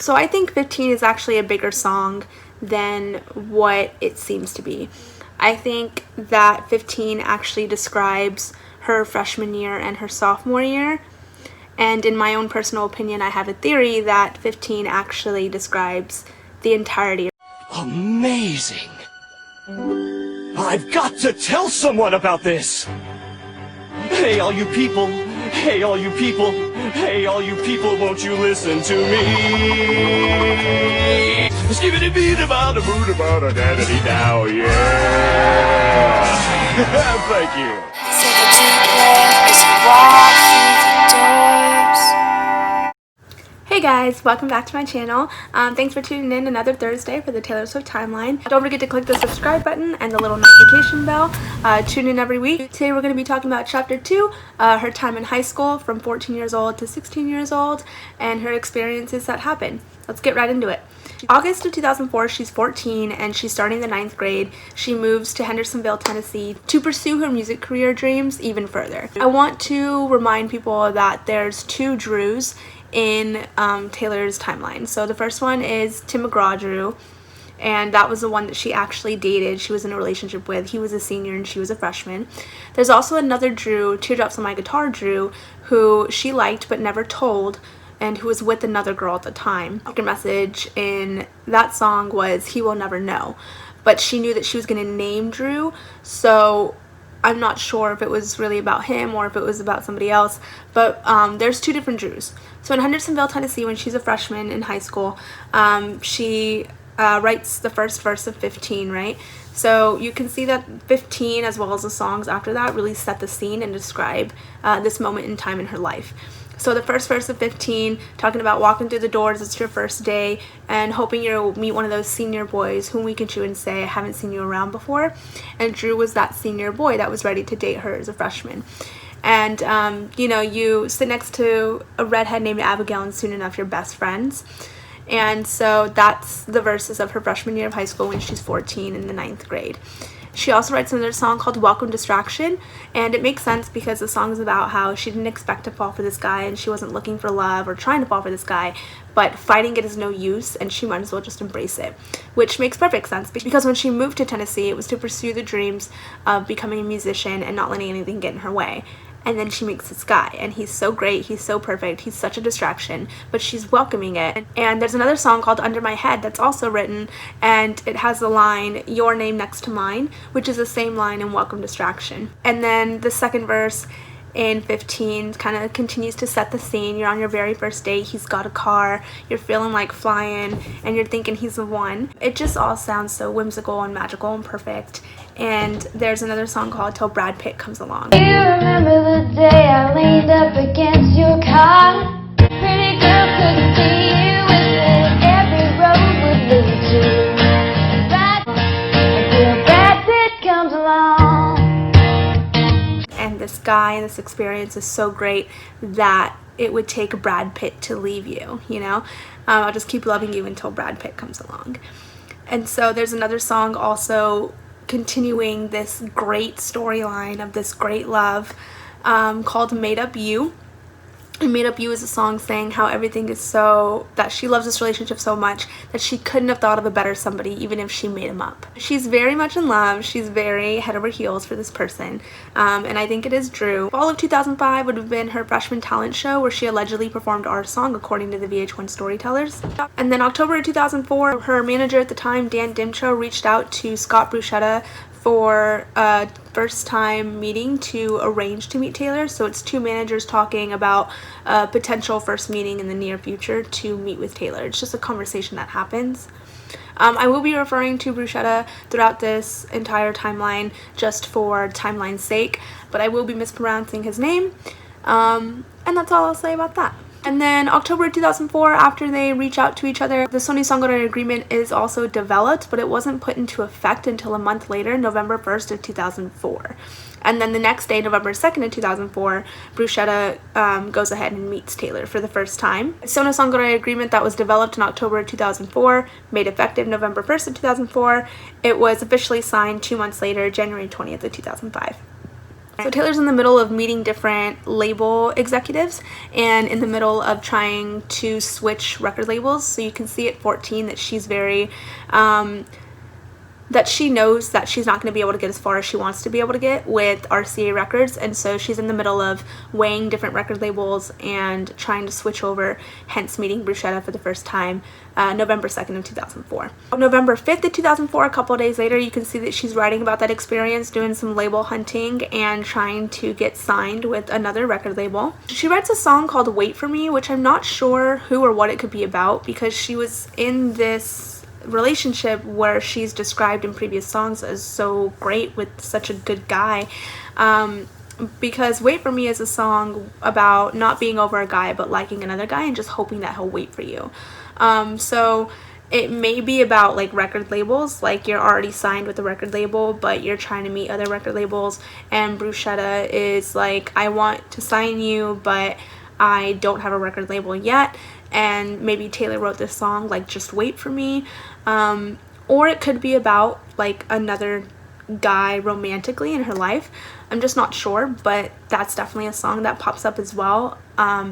So I think 15 is actually a bigger song than what it seems to be. I think that 15 actually describes her freshman year and her sophomore year. And in my own personal opinion, I have a theory that 15 actually describes the entirety. Amazing! I've got to tell someone about this! Hey, all you people! Hey, all you people! Hey, all you people, won't you listen to me? Skibbity beat about a boot about a daddy now, yeah! Thank you. Hey guys, welcome back to my channel. Thanks for tuning in another Thursday for the Taylor Swift timeline. Don't forget to click the subscribe button and the little notification bell. Tune in every week. Today we're going to be talking about Chapter 2, her time in high school from 14 years old to 16 years old, and her experiences that happened. Let's get right into it. August of 2004, she's 14 and she's starting the 9th grade. She moves to Hendersonville, Tennessee to pursue her music career dreams even further. I want to remind people that there's two Drews in Taylor's timeline. So the first one is Tim McGraw Drew, and that was the one that she actually dated. She was in a relationship with. He was a senior and she was a freshman. There's also another Drew, Teardrops on My Guitar Drew, who she liked but never told, and who was with another girl at the time. Her message in that song was, "He will never know," but she knew that she was going to name Drew, so I'm not sure if it was really about him or if it was about somebody else, but there's two different Drews. So in Hendersonville, Tennessee, when she's a freshman in high school, she writes the first verse of 15, right? So you can see that 15, as well as the songs after that, really set the scene and describe this moment in time in her life. So the first verse of 15, talking about walking through the doors, it's your first day, and hoping you'll meet one of those senior boys whom we can chew and say, "I haven't seen you around before." And Drew was that senior boy that was ready to date her as a freshman. And, you know, you sit next to a redhead named Abigail, and soon enough you're best friends. And so that's the verses of her freshman year of high school when she's 14 in the 9th grade. She also writes another song called Welcome Distraction, and it makes sense because the song is about how she didn't expect to fall for this guy and she wasn't looking for love or trying to fall for this guy, but fighting it is no use and she might as well just embrace it, which makes perfect sense because when she moved to Tennessee, it was to pursue the dreams of becoming a musician and not letting anything get in her way. And then she meets this guy, and he's so great, he's so perfect, he's such a distraction, but she's welcoming it. And there's another song called Under My Head that's also written, and it has the line, "Your name next to mine," which is the same line in Welcome Distraction. And then the second verse in 15 kind of continues to set the scene. You're on your very first date, he's got a car, you're feeling like flying, and you're thinking he's the one. It just all sounds so whimsical and magical and perfect. And there's another song called Till Brad Pitt Comes Along. Do you remember the day I leaned up against your car? Pretty girl couldn't see you, wishing every road would lead to Brad, until Brad Pitt comes along. And this guy and this experience is so great that it would take Brad Pitt to leave you, you know? I'll just keep loving you until Brad Pitt comes along. And so there's another song also continuing this great storyline of this great love called Made Up You. And Made Up You is a song saying how everything is so, that she loves this relationship so much that she couldn't have thought of a better somebody even if she made him up. She's very much in love. She's very head over heels for this person. And I think it is Drew. Fall of 2005 would have been her freshman talent show where she allegedly performed our song according to the VH1 storytellers. And then October of 2004, her manager at the time, Dan Dymtrow, reached out to Scott Bruchetta for a first time meeting to arrange to meet Taylor. So it's two managers talking about a potential first meeting in the near future to meet with Taylor. It's just a conversation that happens. I will be referring to Bruchetta throughout this entire timeline just for timeline's sake, but I will be mispronouncing his name, and that's all I'll say about that. And then October 2004, after they reach out to each other, the Sony Songwriter Agreement is also developed, but it wasn't put into effect until a month later, November 1st of 2004. And then the next day, November 2nd of 2004, Bruchetta goes ahead and meets Taylor for the first time. Sony Songwriter Agreement that was developed in October of 2004, made effective November 1st of 2004. It was officially signed 2 months later, January 20th of 2005. So Taylor's in the middle of meeting different label executives and in the middle of trying to switch record labels. So you can see at 14 that she's very that she knows that she's not going to be able to get as far as she wants to be able to get with RCA Records, and so she's in the middle of weighing different record labels and trying to switch over, hence meeting Bruchetta for the first time November 2nd of 2004. On November 5th of 2004, a couple of days later, you can see that she's writing about that experience, doing some label hunting and trying to get signed with another record label. She writes a song called Wait For Me, which I'm not sure who or what it could be about, because she was in this relationship where she's described in previous songs as so great with such a good guy, because Wait For Me is a song about not being over a guy but liking another guy and just hoping that he'll wait for you. So it may be about like record labels, like you're already signed with a record label but you're trying to meet other record labels, and Bruchetta is like, I want to sign you but I don't have a record label yet. And maybe Taylor wrote this song like Just Wait For Me, or it could be about like another guy romantically in her life. I'm just not sure, but that's definitely a song that pops up as well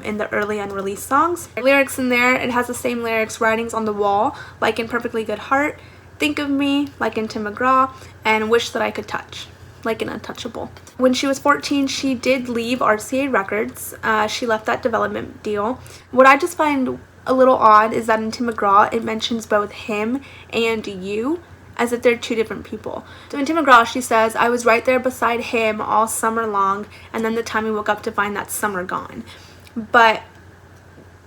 in the early unreleased songs. Lyrics in there, it has the same lyrics: writings on the wall like in Perfectly Good Heart, think of me like in Tim McGraw, and wish that I could touch like in Untouchable. When she was 14, she did leave RCA Records. She left that development deal. What I just find a little odd is that in Tim McGraw, it mentions both him and you, as if they're two different people. So in Tim McGraw, she says, I was right there beside him all summer long, and then the time we woke up to find that summer gone. But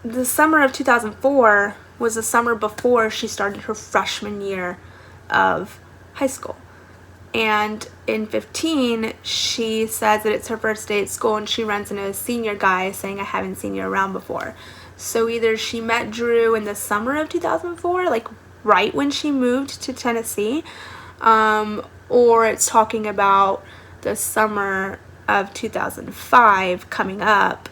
the summer of 2004 was the summer before she started her freshman year of high school. And in 15, she says that it's her first day at school and she runs into a senior guy saying, I haven't seen you around before. So either she met Drew in the summer of 2004, like right when she moved to Tennessee, or it's talking about the summer of 2005 coming up.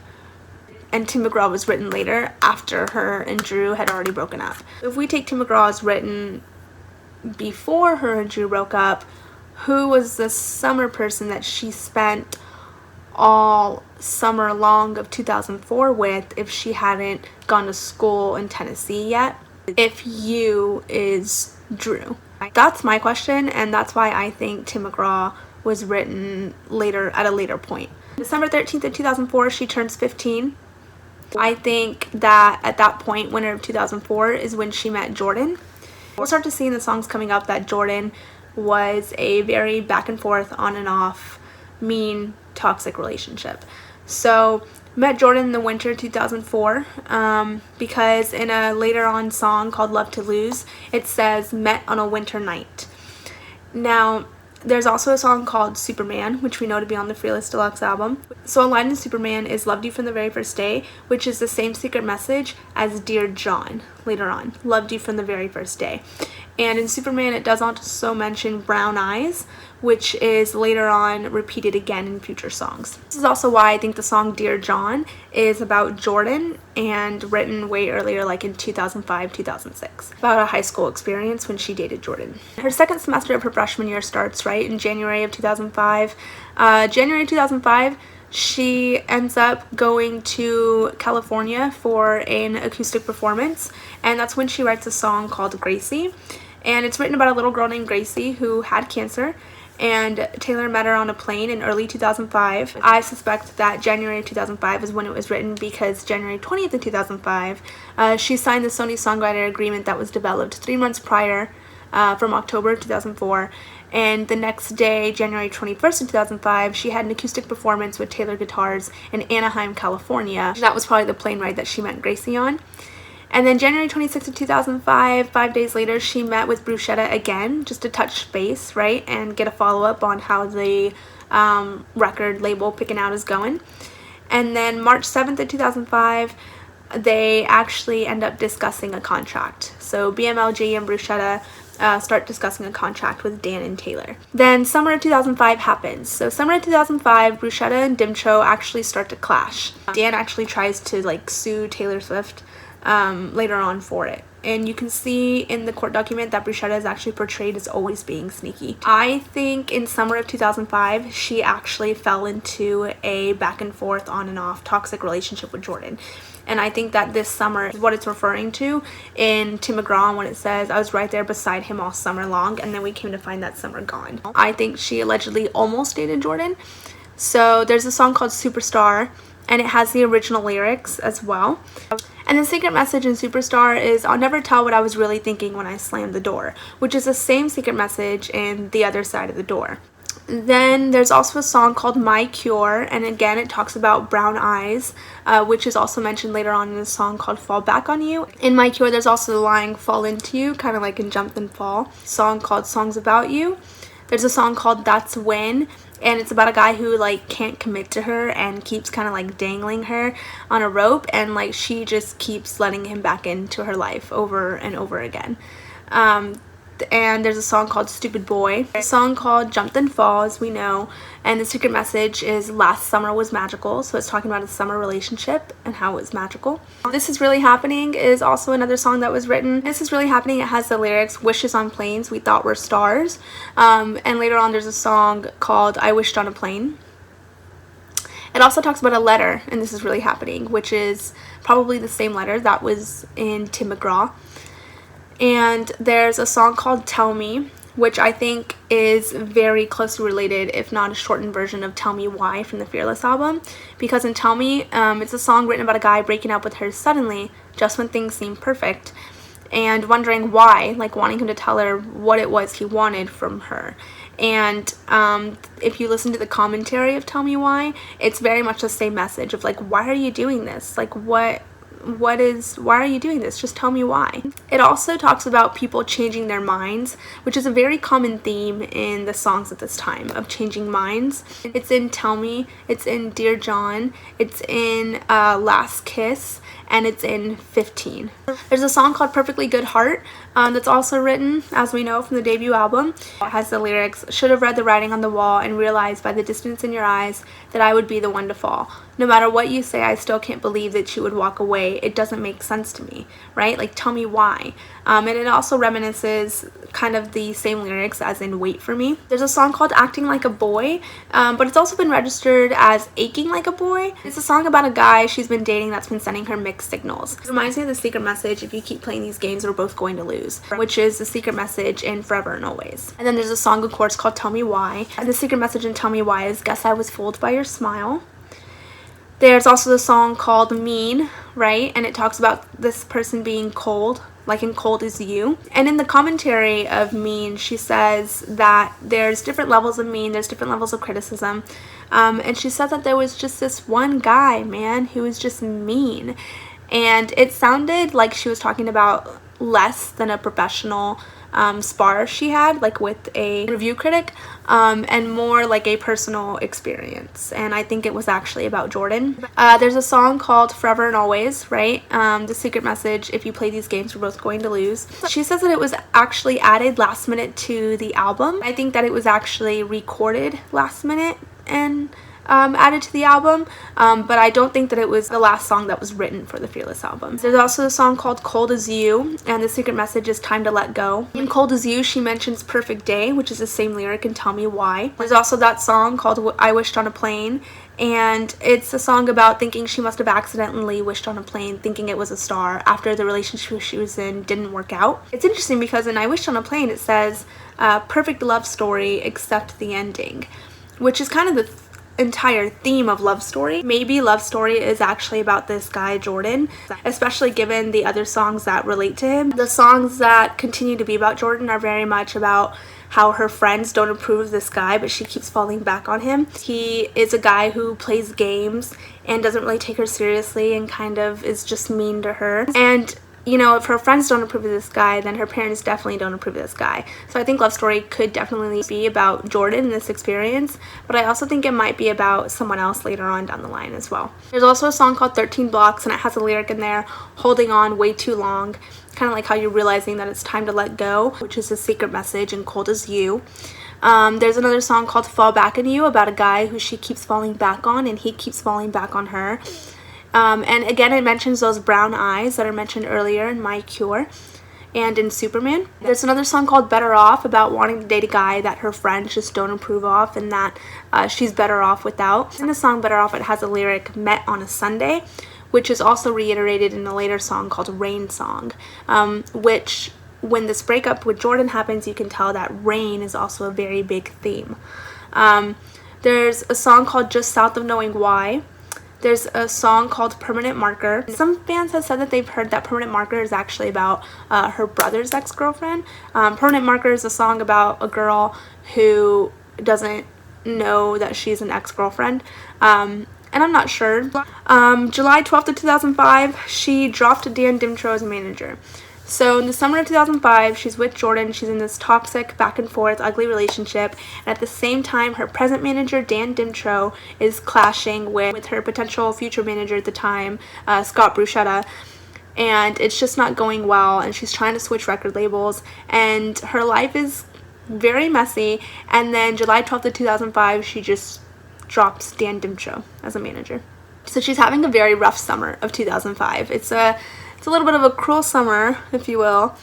And Tim McGraw was written later after her and Drew had already broken up. If we take Tim McGraw as written before her and Drew broke up, who was the summer person that she spent all summer long of 2004 with if she hadn't gone to school in Tennessee yet? If you is Drew. That's my question, and that's why I think Tim McGraw was written later, at a later point. December 13th of 2004, she turns 15. I think that at that point, winter of 2004, is when she met Jordan. We'll start to see in the songs coming up that Jordan was a very back and forth, on and off, mean, toxic relationship. So met Jordan in the winter 2004 because in a later on song called Love to Lose, it says met on a winter night. Now there's also a song called Superman, which we know to be on the Fearless Deluxe album. So a line in Superman is loved you from the very first day, which is the same secret message as Dear John later on, loved you from the very first day. And in Superman, it does also mention brown eyes, which is later on repeated again in future songs. This is also why I think the song Dear John is about Jordan and written way earlier, like in 2005, 2006, about a high school experience when she dated Jordan. Her second semester of her freshman year starts right in January of 2005. January 2005, she ends up going to California for an acoustic performance, and that's when she writes a song called Gracie. And it's written about a little girl named Gracie who had cancer, and Taylor met her on a plane in early 2005. I suspect that January 2005 is when it was written, because January 20th of 2005, she signed the Sony Songwriter Agreement that was developed 3 months prior, from October 2004. And the next day, January 21st of 2005, she had an acoustic performance with Taylor Guitars in Anaheim, California. That was probably the plane ride that she met Gracie on. And then January 26th of 2005, 5 days later, she met with Bruchetta again, just to touch base, right, and get a follow-up on how the record label Picking Out is going. And then March 7th of 2005, they actually end up discussing a contract. So BMLG and Bruchetta start discussing a contract with Dan and Taylor. Then summer of 2005 happens. So summer of 2005, Bruchetta and Dymtrow actually start to clash. Dan actually tries to like sue Taylor Swift later on for it. and you can see in the court document that Bruchetta is actually portrayed as always being sneaky. I think in summer of 2005, she actually fell into a back and forth, on and off toxic relationship with Jordan. And I think that this summer is what it's referring to in Tim McGraw when it says, I was right there beside him all summer long, and then we came to find that summer gone. I think she allegedly almost dated Jordan. So there's a song called Superstar, and it has the original lyrics as well. And the secret message in Superstar is, I'll never tell what I was really thinking when I slammed the door, which is the same secret message in The Other Side of the Door. Then there's also a song called My Cure, and again it talks about brown eyes, which is also mentioned later on in a song called Fall Back on You. In My Cure there's also the line Fall Into You, kind of like in Jump Then Fall. Song called Songs About You. There's a song called That's When, and it's about a guy who like can't commit to her and keeps kind of like dangling her on a rope, and like she just keeps letting him back into her life over and over again. And there's a song called Stupid Boy, a song called Jump Then Fall, as we know, and the secret message is last summer was magical, so it's talking about a summer relationship and how it was magical. This Is Really Happening is also another song that was written. This Is Really Happening, it has the lyrics, wishes on planes we thought were stars, and later on there's a song called I Wished on a Plane. It also talks about a letter, and This Is Really Happening, which is probably the same letter that was in Tim McGraw. And there's a song called Tell Me, which I think is very closely related, if not a shortened version of Tell Me Why from the Fearless album. Because in Tell Me, it's a song written about a guy breaking up with her suddenly, just when things seem perfect, and wondering why, like wanting him to tell her what it was he wanted from her. And if you listen to the commentary of Tell Me Why, it's very much the same message of like, why are you doing this? Like, why are you doing this? Just tell me why. It also talks about people changing their minds, which is a very common theme in the songs at this time, of changing minds. It's in Tell Me, it's in Dear John, it's in Last Kiss, and it's in 15. There's a song called Perfectly Good Heart that's also written, as we know, from the debut album. It has the lyrics, should have read the writing on the wall and realized by the distance in your eyes that I would be the one to fall. No matter what you say, I still can't believe that you would walk away. It doesn't make sense to me, right? Like, tell me why. And it also reminisces kind of the same lyrics as in Wait For Me. There's a song called Acting Like a Boy, but it's also been registered as Aching Like a Boy. It's a song about a guy she's been dating that's been sending her mixed signals. It reminds me of the secret message, if you keep playing these games, we're both going to lose, which is the secret message in Forever and Always. And then there's a song, of course, called Tell Me Why. And the secret message in Tell Me Why is Guess I Was Fooled by Your Smile. There's also the song called Mean, right? And it talks about this person being cold, like in Cold As You. And in the commentary of Mean, she says that there's different levels of mean, there's different levels of criticism. And she said that there was just this one guy, man, who was just mean. And it sounded like she was talking about less than a professional spar she had, like with a review critic, and more like a personal experience. And I think it was actually about Jordan. There's a song called Forever and Always, right? The secret message, if you play these games, we're both going to lose. She says that it was actually added last minute to the album. I think that it was actually recorded last minute and added to the album, but I don't think that it was the last song that was written for the Fearless album. There's also a song called Cold As You, and the secret message is Time to Let Go. In Cold As You, she mentions Perfect Day, which is the same lyric in Tell Me Why. There's also that song called I Wished on a Plane, and it's a song about thinking she must have accidentally wished on a plane, thinking it was a star, after the relationship she was in didn't work out. It's interesting because in I Wished on a Plane, it says, perfect love story except the ending, which is kind of the entire theme of Love Story. Maybe Love Story is actually about this guy Jordan, especially given the other songs that relate to him. The songs that continue to be about Jordan are very much about how her friends don't approve of this guy, but she keeps falling back on him. He is a guy who plays games and doesn't really take her seriously and kind of is just mean to her. And you know, if her friends don't approve of this guy, then her parents definitely don't approve of this guy. So I think Love Story could definitely be about Jordan in this experience, but I also think it might be about someone else later on down the line as well. There's also a song called 13 Blocks, and it has a lyric in there, holding on way too long, kind of like how you're realizing that it's time to let go, which is a secret message in Cold As You. There's another song called Fall Back on You, about a guy who she keeps falling back on and he keeps falling back on her. And again, it mentions those brown eyes that are mentioned earlier in My Cure. and in Superman. There's another song called Better Off about wanting to date a guy that her friends just don't approve of and that she's better off without. In the song Better Off, it has a lyric, met on a Sunday, which is also reiterated in a later song called Rain Song, which when this breakup with Jordan happens, you can tell that rain is also a very big theme. There's a song called Just South of Knowing Why. There's a song called Permanent Marker. Some fans have said that they've heard that Permanent Marker is actually about her brother's ex-girlfriend. Permanent Marker is a song about a girl who doesn't know that she's an ex-girlfriend. And I'm not sure. July 12th of 2005, she dropped Dan Dymtrow as manager. So in the summer of 2005, she's with Jordan. She's in this toxic, back and forth, ugly relationship. And at the same time, her present manager, Dan Dymtrow, is clashing with her potential future manager at the time, Scott Bruchetta. And it's just not going well. And she's trying to switch record labels. And her life is very messy. And then July 12th of 2005, she just drops Dan Dymtrow as a manager. So she's having a very rough summer of 2005. It's a little bit of a cruel summer, if you will,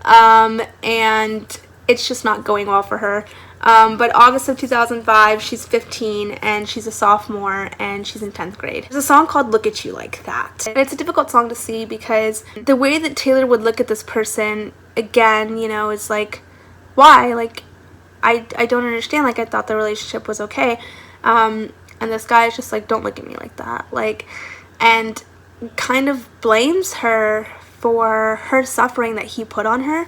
and it's just not going well for her. But August of 2005, she's 15 and she's a sophomore and she's in 10th grade. There's a song called Look at You Like That. And it's a difficult song to see because the way that Taylor would look at this person, again, you know, is like, why? Like, I don't understand. Like, I thought the relationship was okay. And this guy is just like, don't look at me like that. Like, and kind of blames her for her suffering that he put on her.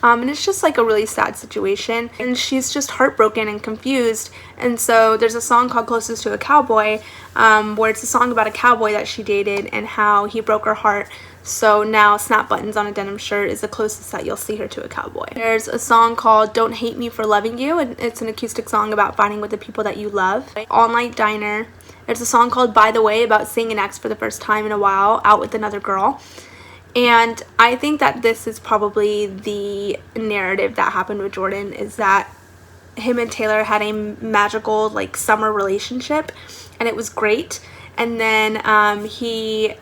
And it's just like a really sad situation. And she's just heartbroken and confused. And so there's a song called Closest to a Cowboy, where it's a song about a cowboy that she dated and how he broke her heart. So now snap buttons on a denim shirt is the closest that you'll see her to a cowboy. There's a song called Don't Hate Me for Loving You, and it's an acoustic song about fighting with the people that you love. All Night Diner. There's a song called By the Way about seeing an ex for the first time in a while out with another girl. And I think that this is probably the narrative that happened with Jordan, is that him and Taylor had a magical like summer relationship and it was great. And then he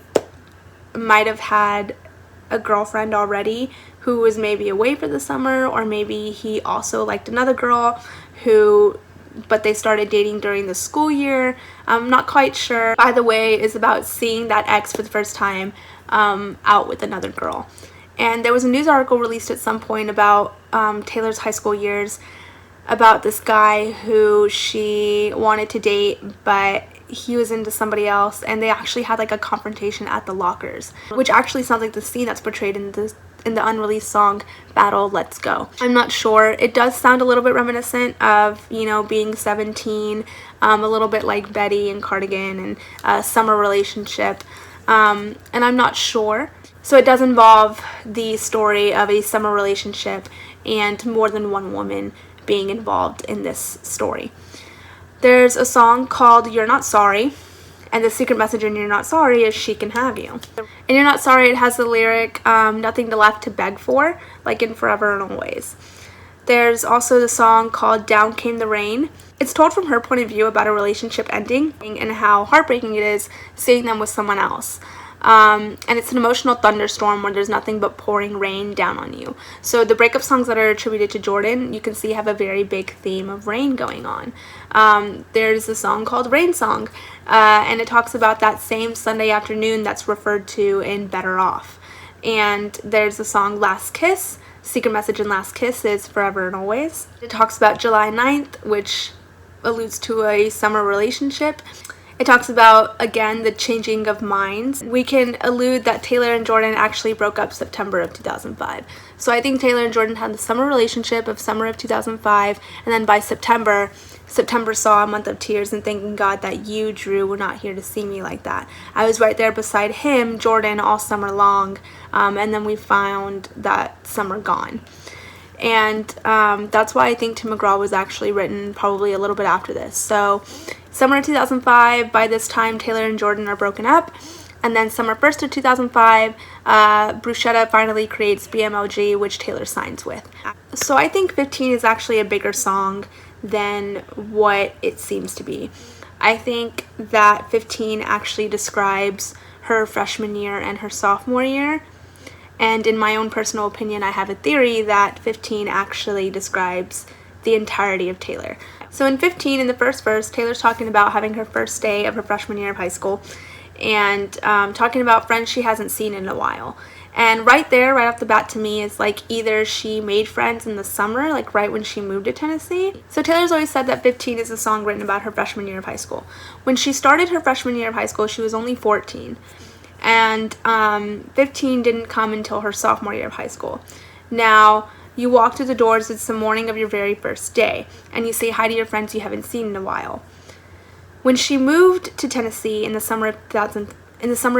might have had a girlfriend already who was maybe away for the summer, or maybe he also liked another girl but they started dating during the school year. I'm not quite sure. By the Way is about seeing that ex for the first time out with another girl. And there was a news article released at some point about Taylor's high school years, about this guy who she wanted to date, but he was into somebody else, and they actually had like a confrontation at the lockers, which actually sounds like the scene that's portrayed in the unreleased song Battle Let's Go. I'm not sure. It does sound a little bit reminiscent of, you know, being 17, a little bit like Betty and Cardigan and a summer relationship, and I'm not sure. So it does involve the story of a summer relationship and more than one woman being involved in this story. There's a song called You're Not Sorry, and the secret message in You're Not Sorry is she can have you. And You're Not Sorry, it has the lyric, nothing to left to beg for, like in Forever and Always. There's also the song called Down Came the Rain. It's told from her point of view about a relationship ending and how heartbreaking it is seeing them with someone else. And it's an emotional thunderstorm where there's nothing but pouring rain down on you. So the breakup songs that are attributed to Jordan, you can see have a very big theme of rain going on. There's a song called Rain Song, and it talks about that same Sunday afternoon that's referred to in Better Off. And there's a song Last Kiss. Secret message in Last Kiss is Forever and Always. It talks about July 9th, which alludes to a summer relationship. It talks about, again, the changing of minds. We can allude that Taylor and Jordan actually broke up September of 2005. So I think Taylor and Jordan had the summer relationship of summer of 2005, and then by September saw a month of tears and thanking God that you, Drew, were not here to see me like that. I was right there beside him, Jordan, all summer long, and then we found that summer gone. And that's why I think Tim McGraw was actually written probably a little bit after this. So summer of 2005, by this time Taylor and Jordan are broken up. And then summer 1st of 2005, Bruchetta finally creates BMLG, which Taylor signs with. So I think 15 is actually a bigger song than what it seems to be. I think that 15 actually describes her freshman year and her sophomore year. And in my own personal opinion, I have a theory that 15 actually describes the entirety of Taylor. So in 15, in the first verse, Taylor's talking about having her first day of her freshman year of high school and talking about friends she hasn't seen in a while. And right there, right off the bat to me, is like either she made friends in the summer, like right when she moved to Tennessee. So Taylor's always said that 15 is a song written about her freshman year of high school. When she started her freshman year of high school, she was only 14. And 15 didn't come until her sophomore year of high school. Now, you walk through the doors, it's the morning of your very first day, and you say hi to your friends you haven't seen in a while. When she moved to Tennessee in the summer of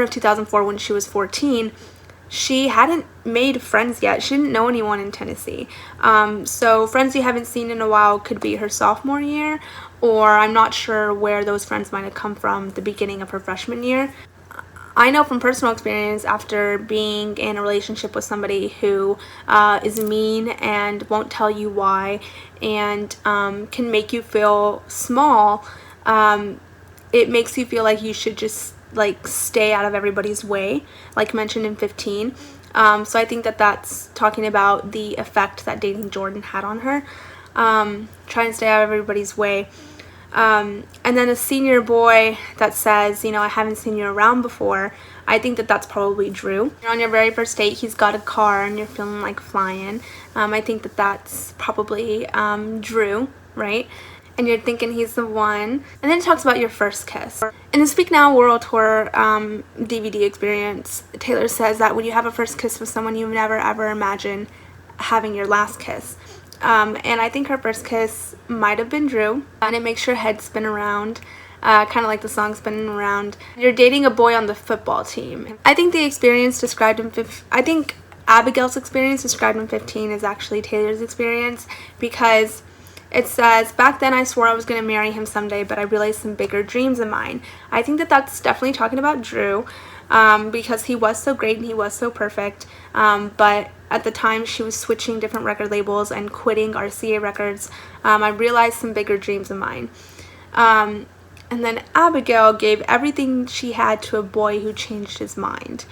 2004 when she was 14, she hadn't made friends yet. She didn't know anyone in Tennessee. So friends you haven't seen in a while could be her sophomore year, or I'm not sure where those friends might have come from the beginning of her freshman year. I know from personal experience, after being in a relationship with somebody who is mean and won't tell you why and can make you feel small, it makes you feel like you should just like stay out of everybody's way, like mentioned in 15. So I think that that's talking about the effect that dating Jordan had on her, trying to stay out of everybody's way. And then a senior boy that says, you know, I haven't seen you around before. I think that that's probably Drew. On your very first date, he's got a car and you're feeling like flying. I think that that's probably Drew, right? And you're thinking he's the one. And then it talks about your first kiss. In the Speak Now World Tour DVD experience, Taylor says that when you have a first kiss with someone, you never ever imagine having your last kiss. And I think her first kiss might have been Drew, and it makes your head spin around, kind of like the song Spinning Around. You're dating a boy on the football team. I think the experience described in I think Abigail's experience described in 15 is actually Taylor's experience, because it says, back then I swore I was going to marry him someday, but I realized some bigger dreams of mine. I think that that's definitely talking about Drew, because he was so great and he was so perfect, but at the time she was switching different record labels and quitting RCA Records. I realized some bigger dreams of mine. And then Abigail gave everything she had to a boy who changed his mind.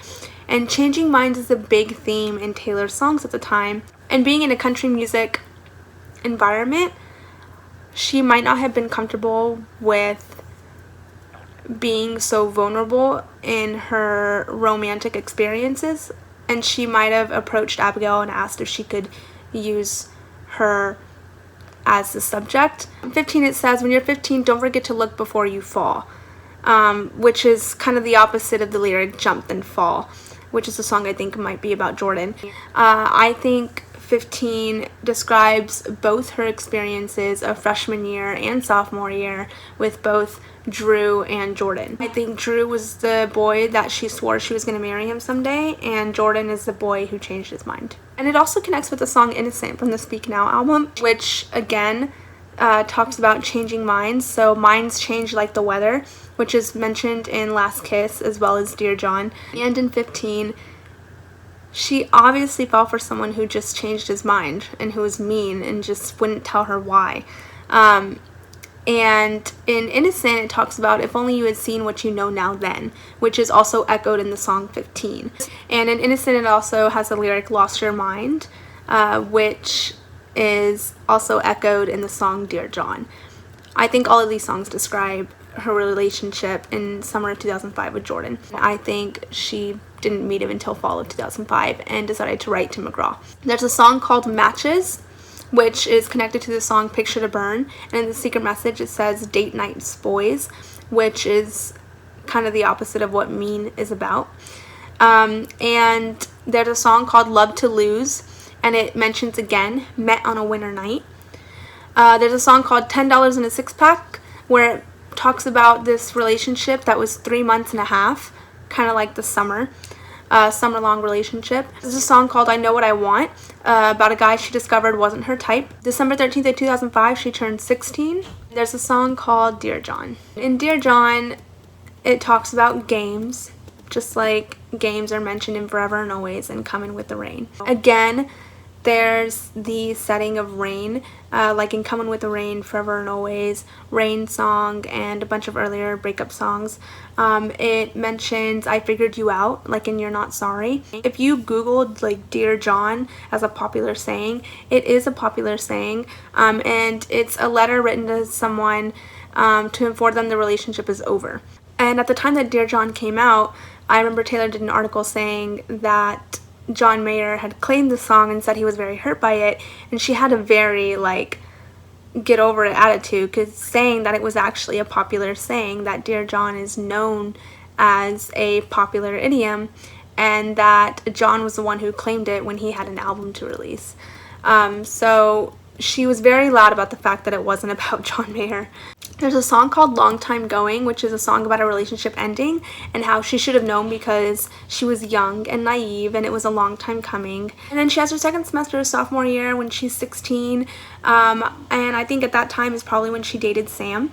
And changing minds is a big theme in Taylor's songs at the time. And being in a country music environment, she might not have been comfortable with being so vulnerable in her romantic experiences, and she might have approached Abigail and asked if she could use her as the subject. In 15 it says, when you're 15, don't forget to look before you fall, which is kind of the opposite of the lyric jump then fall, which is a song I think might be about Jordan. I think 15 describes both her experiences of freshman year and sophomore year with both Drew and Jordan. I think Drew was the boy that she swore she was going to marry him someday, and Jordan is the boy who changed his mind. And it also connects with the song Innocent from the Speak Now album, which again talks about changing minds. So minds change like the weather, which is mentioned in Last Kiss as well as Dear John. And in 15, she obviously fell for someone who just changed his mind and who was mean and just wouldn't tell her why. And in Innocent, it talks about if only you had seen what you know now then, which is also echoed in the song 15. And in Innocent, it also has the lyric Lost Your Mind, which is also echoed in the song Dear John. I think all of these songs describe her relationship in summer of 2005 with Jordan. I think she didn't meet him until fall of 2005 and decided to write Tim McGraw. There's a song called Matches, which is connected to the song Picture to Burn, and in the secret message it says Date Nights Boys, which is kind of the opposite of what Mean is about. And there's a song called Love to Lose, and it mentions again Met on a Winter Night. There's a song called $10 in a Six Pack, where it talks about this relationship that was 3 months and a half, kind of like the summer-long relationship. There's a song called I Know What I Want, about a guy she discovered wasn't her type. December 13th of 2005, she turned 16. There's a song called Dear John. In Dear John, it talks about games, just like games are mentioned in Forever and Always and Coming with the Rain. Again, There's the setting of Rain, like in Comin' with the Rain, Forever and Always, Rain Song, and a bunch of earlier breakup songs. It mentions I Figured You Out, like in You're Not Sorry. If you googled like Dear John as a popular saying, it is a popular saying, and it's a letter written to someone to inform them the relationship is over. And at the time that Dear John came out, I remember Taylor did an article saying that John Mayer had claimed the song and said he was very hurt by it, and she had a very like get over it attitude, because saying that it was actually a popular saying, that Dear John is known as a popular idiom, and that John was the one who claimed it when he had an album to release. So she was very loud about the fact that it wasn't about John Mayer. There's a song called Long Time Going, which is a song about a relationship ending and how she should have known because she was young and naive and it was a long time coming. And then she has her second semester of sophomore year when she's 16, and I think at that time is probably when she dated Sam.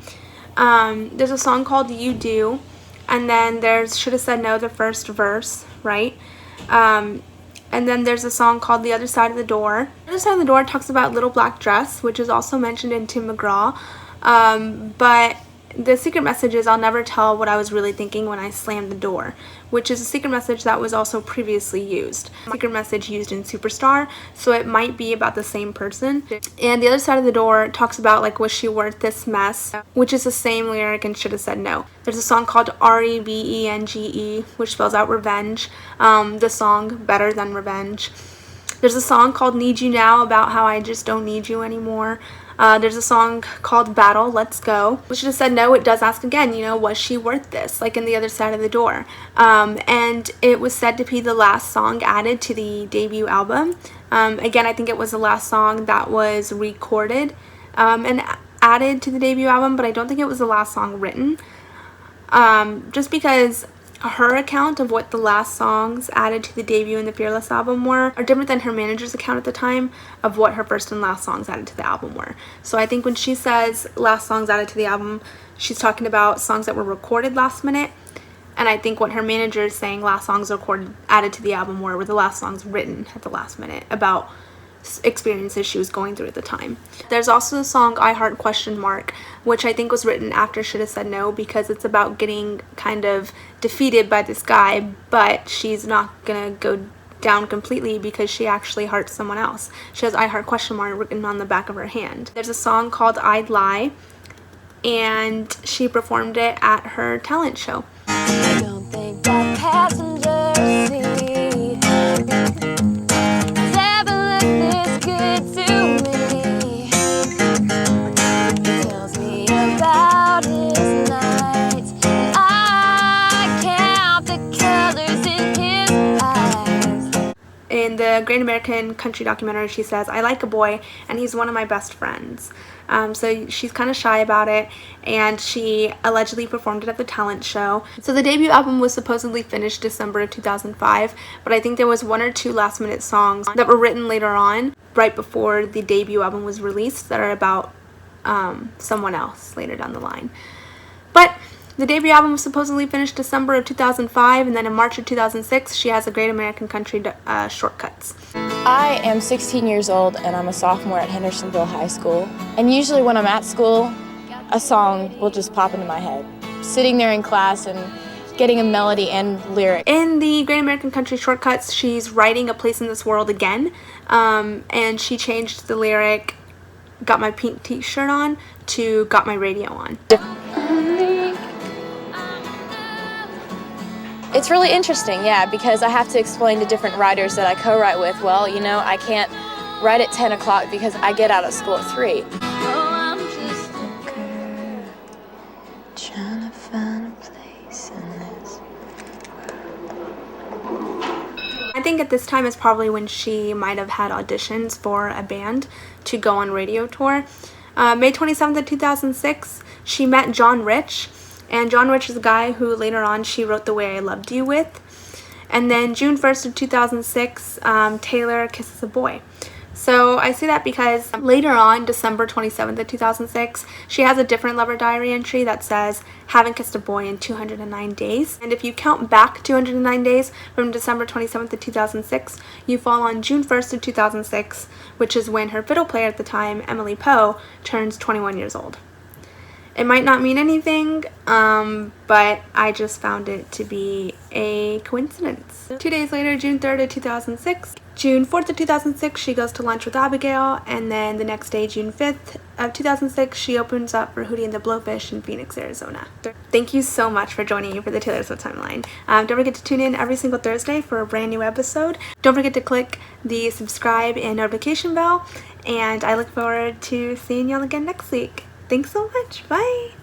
There's a song called You Do, and then there's Should Have Said No, the first verse, right? And then there's a song called The Other Side of the Door. The Other Side of the Door talks about Little Black Dress, which is also mentioned in Tim McGraw. But the secret message is I'll never tell what I was really thinking when I slammed the door, which is a secret message that was also previously used. Secret message used in Superstar, so it might be about the same person. And The Other Side of the Door talks about like, was she worth this mess, which is the same lyric and Should Have Said No. There's a song called Revenge, which spells out revenge, the song Better Than Revenge. There's a song called Need You Now about how I just don't need you anymore. There's a song called Battle, Let's Go. We should have said no. It does ask again, you know, was she worth this? Like in The Other Side of the Door. And it was said to be the last song added to the debut album. Again, I think it was the last song that was recorded and added to the debut album, but I don't think it was the last song written. Just because her account of what the last songs added to the debut and the Fearless album were are different than her manager's account at the time of what her first and last songs added to the album were. So I think when she says last songs added to the album, she's talking about songs that were recorded last minute, and I think what her manager is saying last songs recorded added to the album were the last songs written at the last minute about experiences she was going through at the time. There's also the song I Heart ? Which I think was written after Should Have Said No, because it's about getting kind of defeated by this guy, but she's not gonna go down completely because she actually hearts someone else. She has I Heart ? Written on the back of her hand. There's a song called I'd Lie, and she performed it at her talent show. I don't think that passenger seat has ever looked this good to me. He tells me about his nights, and I count the colors in his eyes. In the Great American Country documentary, she says, I like a boy and he's one of my best friends. So she's kind of shy about it, and she allegedly performed it at the talent show. So the debut album was supposedly finished December of 2005, but I think there was one or two last minute songs that were written later on, right before the debut album was released, that are about someone else later down the line. But the debut album was supposedly finished December of 2005, and then in March of 2006, she has a Great American Country Shortcuts. I am 16 years old and I'm a sophomore at Hendersonville High School. And usually when I'm at school, a song will just pop into my head. Sitting there in class and getting a melody and lyric. In the Great American Country Shortcuts, she's writing A Place in This World again, and she changed the lyric, got my pink t-shirt on, to got my radio on. It's really interesting, yeah, because I have to explain to different writers that I co-write with, well, you know, I can't write at 10 o'clock because I get out of school at 3. Oh, I'm just a girl trying to find a place in this. I think at this time is probably when she might have had auditions for a band to go on radio tour. May 27th of 2006, she met John Rich. And John Rich is a guy who later on she wrote The Way I Loved You with. And then June 1st of 2006, Taylor kisses a boy. So I say that because later on, December 27th of 2006, she has a different lover diary entry that says, haven't kissed a boy in 209 days. And if you count back 209 days from December 27th of 2006, you fall on June 1st of 2006, which is when her fiddle player at the time, Emily Poe, turns 21 years old. It might not mean anything, but I just found it to be a coincidence. 2 days later, June 3rd of 2006, June 4th of 2006, she goes to lunch with Abigail, and then the next day, June 5th of 2006, she opens up for Hootie and the Blowfish in Phoenix, Arizona. Thank you so much for joining me for the Taylor Swift Timeline. Don't forget to tune in every single Thursday for a brand new episode. Don't forget to click the subscribe and notification bell, and I look forward to seeing y'all again next week. Thanks so much. Bye.